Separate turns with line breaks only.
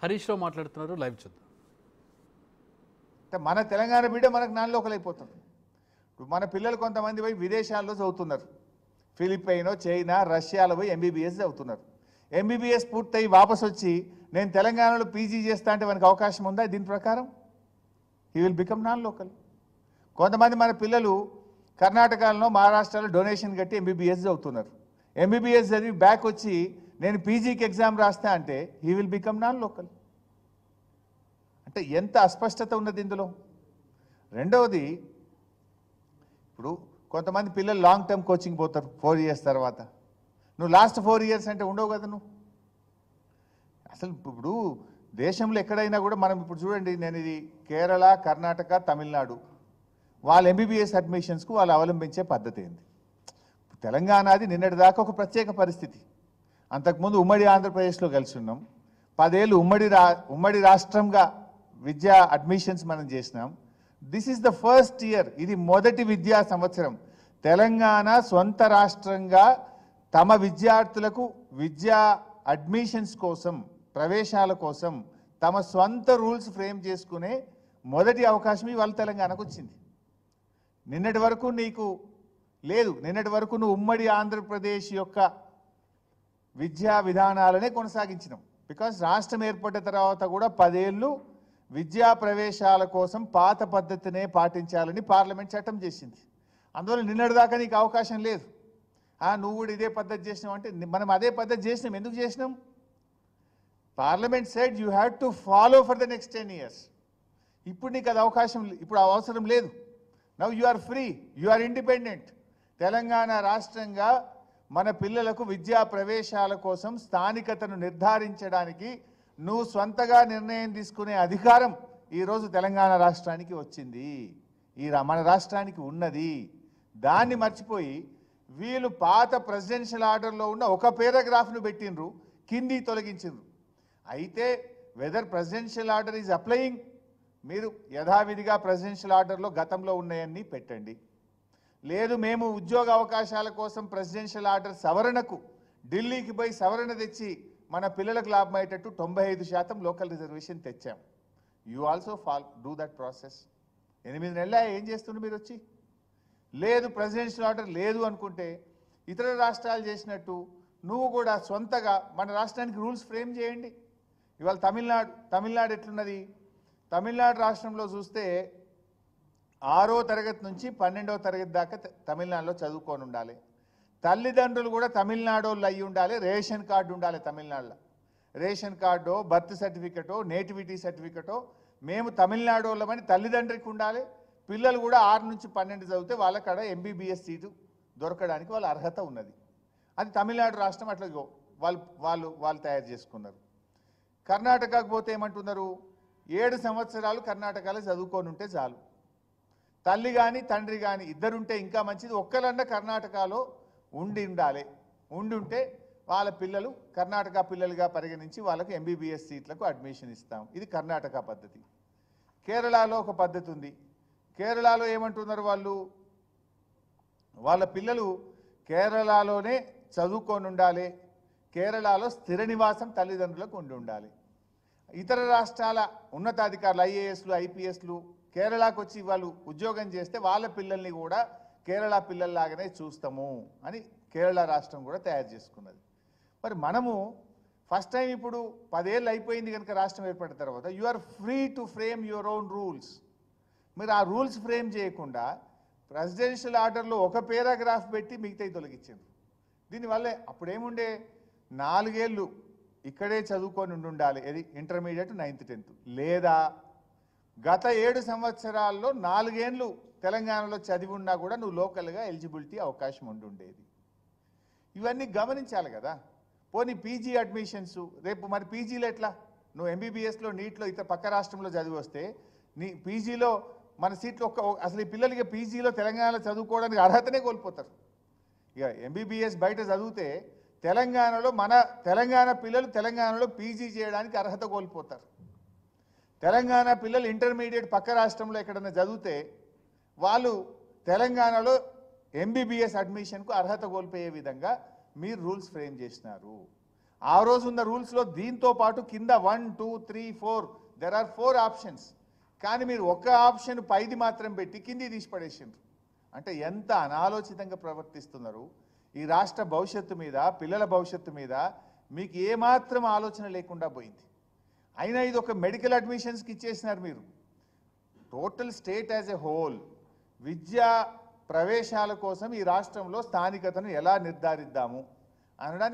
హరీష్ రావు మాట్లాడుతున్నారు, లైవ్ చూద్దాం.
అంటే మన తెలంగాణ బిడ్డ మనకు నాన్ లోకల్ అయిపోతుంది. ఇప్పుడు మన పిల్లలు కొంతమంది పోయి విదేశాల్లో చదువుతున్నారు. ఫిలిప్పైనో, చైనా, రష్యాలో పోయి ఎంబీబీఎస్ చదువుతున్నారు. ఎంబీబీఎస్ పూర్తయి వాపసు వచ్చి నేను తెలంగాణలో పీజీ చేస్తా అంటే మనకు అవకాశం ఉందా? దీని ప్రకారం he will become non local. కొంతమంది మన పిల్లలు కర్ణాటకలో, మహారాష్ట్రలో డొనేషన్ కట్టి ఎంబీబీఎస్ చదువుతున్నారు. ఎంబీబీఎస్ చదివి బ్యాక్ వచ్చి నేను పీజీకి ఎగ్జామ్ రాస్తా అంటే he will become non local. అంటే ఎంత అస్పష్టత ఉన్నది ఇందులో. రెండవది, ఇప్పుడు కొంతమంది పిల్లలు లాంగ్ టర్మ్ కోచింగ్ పోతారు 4 years తర్వాత. నువ్వు లాస్ట్ 4 years అంటే ఉండవు కదా నువ్వు. అసలు ఇప్పుడు దేశంలో ఎక్కడైనా కూడా మనం ఇప్పుడు చూడండి, నేను ఇది కేరళ, కర్ణాటక, తమిళనాడు వాళ్ళ ఎంబీబీఎస్ అడ్మిషన్స్కు వాళ్ళు అవలంబించే పద్ధతి ఏంది? తెలంగాణది నిన్నటి దాకా ఒక ప్రత్యేక పరిస్థితి. అంతకుముందు ఉమ్మడి ఆంధ్రప్రదేశ్లో కలిసి ఉన్నాం. 10 ఏళ్ళు ఉమ్మడి రాష్ట్రంగా విద్యా అడ్మిషన్స్ మనం చేసినాం. This is the first year, ఇది మొదటి విద్యా సంవత్సరం తెలంగాణ సొంత రాష్ట్రంగా తమ విద్యార్థులకు విద్యా అడ్మిషన్స్ కోసం, ప్రవేశాల కోసం తమ సొంత రూల్స్ ఫ్రేమ్ చేసుకునే మొదటి అవకాశం ఇవాళ తెలంగాణకు వచ్చింది. నిన్నటి వరకు నీకు లేదు. నిన్నటి వరకు నువ్వు ఉమ్మడి ఆంధ్రప్రదేశ్ యొక్క విద్యా విధానాలనే కొనసాగించినాం. బికాస్ రాష్ట్రం ఏర్పడిన తర్వాత కూడా 10 ఏళ్ళు విద్యా ప్రవేశాల కోసం పాత పద్ధతినే పాటించాలని పార్లమెంట్ చట్టం చేసింది. అందువల్ల నిన్నటిదాకా నీకు అవకాశం లేదు. నువ్వు కూడా ఇదే పద్ధతి చేసినావు అంటే మనం అదే పద్ధతి చేసినాం. ఎందుకు చేసినాం? Parliament said you have to follow for the next 10 years. ఇప్పుడు నీకు అది అవకాశం, ఇప్పుడు అవసరం లేదు. Now you are free, you are independent. Telangana రాష్ట్రంగా మన పిల్లలకు విద్యా ప్రవేశాల కోసం స్థానికతను నిర్ధారించడానికి నువ్వు స్వంతగా నిర్ణయం తీసుకునే అధికారం ఈరోజు తెలంగాణ రాష్ట్రానికి వచ్చింది. మన రాష్ట్రానికి ఉన్నది. దాన్ని మర్చిపోయి వీళ్ళు పాత ప్రెసిడెన్షియల్ ఆర్డర్లో ఉన్న ఒక పారాగ్రాఫ్ను పెట్టినరు, కింది తొలగించిండ్రు. అయితే whether presidential order is applying, మీరు యథావిధిగా ప్రెసిడెన్షియల్ ఆర్డర్లో గతంలో ఉన్నాయన్నీ పెట్టండి. లేదు మేము ఉద్యోగ అవకాశాల కోసం ప్రెసిడెన్షియల్ ఆర్డర్ సవరణకు ఢిల్లీకి పోయి సవరణ తెచ్చి మన పిల్లలకు లాభం అయ్యేటట్టు 95% లోకల్ రిజర్వేషన్ తెచ్చాం. You also do that process. 8 నెలల ఏం చేస్తుండ్రు మీరు వచ్చి? లేదు ప్రెసిడెన్షియల్ ఆర్డర్ లేదు అనుకుంటే ఇతర రాష్ట్రాలు చేసినట్టు నువ్వు కూడా సొంతగా మన రాష్ట్రానికి రూల్స్ ఫ్రేమ్ చేయండి. ఇవాళ తమిళనాడు ఎట్లున్నది? తమిళనాడు రాష్ట్రంలో చూస్తే 6వ తరగతి నుంచి 12వ తరగతి దాకా తమిళనాడులో చదువుకొని ఉండాలి. తల్లిదండ్రులు కూడా తమిళనాడు వాళ్ళు అయ్యి ఉండాలి. రేషన్ కార్డు ఉండాలి తమిళనాడులో. రేషన్ కార్డో, బర్త్ సర్టిఫికెటో, నేటివిటీ సర్టిఫికెటో మేము తమిళనాడు వాళ్ళమని తల్లిదండ్రికి ఉండాలి. పిల్లలు కూడా 6 నుంచి 12 చదివితే వాళ్ళకాడ ఎంబీబీఎస్ సీటు దొరకడానికి వాళ్ళ అర్హత ఉన్నది. అది తమిళనాడు రాష్ట్రం అట్లా వాళ్ళు తయారు చేసుకున్నారు. కర్ణాటకకు పోతే ఏమంటున్నారు? 7 సంవత్సరాలు కర్ణాటకలో చదువుకొని ఉంటే చాలు. తల్లి కానీ తండ్రి కానీ ఇద్దరుంటే ఇంకా మంచిది. ఒక్కరన్నా కర్ణాటకలో ఉండి ఉంటే వాళ్ళ పిల్లలు కర్ణాటక పిల్లలుగా పరిగణించి వాళ్ళకు ఎంబీబీఎస్ సీట్లకు అడ్మిషన్ ఇస్తాం. ఇది కర్ణాటక పద్ధతి. కేరళలో ఒక పద్ధతి ఉంది. కేరళలో ఏమంటున్నారు? వాళ్ళ పిల్లలు కేరళలోనే చదువుకొని ఉండాలి. కేరళలో స్థిర నివాసం తల్లిదండ్రులకు ఉండాలి. ఇతర రాష్ట్రాల ఉన్నతాధికారులు ఐఏఎస్లు, ఐపీఎస్లు కేరళకు వచ్చి వాళ్ళు ఉద్యోగం చేస్తే వాళ్ళ పిల్లల్ని కూడా కేరళ పిల్లల్లాగానే చూస్తాము అని కేరళ రాష్ట్రం కూడా తయారు చేసుకున్నది. మరి మనము ఫస్ట్ టైం ఇప్పుడు 10 ఏళ్ళు అయిపోయింది కనుక రాష్ట్రం ఏర్పడిన తర్వాత you are free to frame your own rules. మీరు ఆ రూల్స్ ఫ్రేమ్ చేయకుండా ప్రెసిడెన్షియల్ ఆర్డర్లో ఒక పారాగ్రాఫ్ పెట్టి మిగతాయి తొలగించారు. దీనివల్లే అప్పుడేముండే 4 ఏళ్ళు ఇక్కడే చదువుకొని ఉండాలి, ఇది ఇంటర్మీడియట్ 9th 10th. లేదా గత 7 సంవత్సరాల్లో 4 ఏళ్ళు తెలంగాణలో చదివి ఉన్నా కూడా నువ్వు లోకల్గా ఎలిజిబిలిటీ అవకాశం ఉండేది. ఇవన్నీ గమనించాలి కదా. పోనీ పీజీ అడ్మిషన్స్ రేపు మరి పీజీలో ఎట్లా? నువ్వు ఎంబీబీఎస్లో, నీట్లో ఇతర పక్క రాష్ట్రంలో చదివి వస్తే నీ పీజీలో మన సీట్లు అసలు ఈ పిల్లలకి పీజీలో తెలంగాణలో చదువుకోవడానికి అర్హతనే కోల్పోతారు. ఇక ఎంబీబీఎస్ బయట చదివితే తెలంగాణ పిల్లలు తెలంగాణలో పీజీ చేయడానికి అర్హత కోల్పోతారు. తెలంగాణ పిల్లలు ఇంటర్మీడియట్ పక్క రాష్ట్రంలో ఎక్కడైనా చదివితే వాళ్ళు తెలంగాణలో ఎంబీబీఎస్ అడ్మిషన్కు అర్హత కోల్పోయే విధంగా మీరు రూల్స్ ఫ్రేమ్ చేసినారు. ఆ రోజు ఉన్న రూల్స్లో దీంతో పాటు కింద 1 2 3 4 దెర్ ఆర్ 4 ఆప్షన్స్. కానీ మీరు ఒక్క ఆప్షన్ పైది మాత్రం పెట్టి కింది తీసి పడేసిండ్రు. అంటే ఎంత అనాలోచితంగా ప్రవర్తిస్తున్నారు. ఈ రాష్ట్ర భవిష్యత్తు మీద, పిల్లల భవిష్యత్తు మీద మీకు ఏమాత్రం ఆలోచన లేకుండా పోయింది. అయినా ఇది ఒక మెడికల్ అడ్మిషన్స్కి ఇచ్చేసినారు మీరు. Total state as a whole విద్యా ప్రవేశాల కోసం ఈ రాష్ట్రంలో స్థానికతను ఎలా నిర్ధారిద్దాము అనడానికి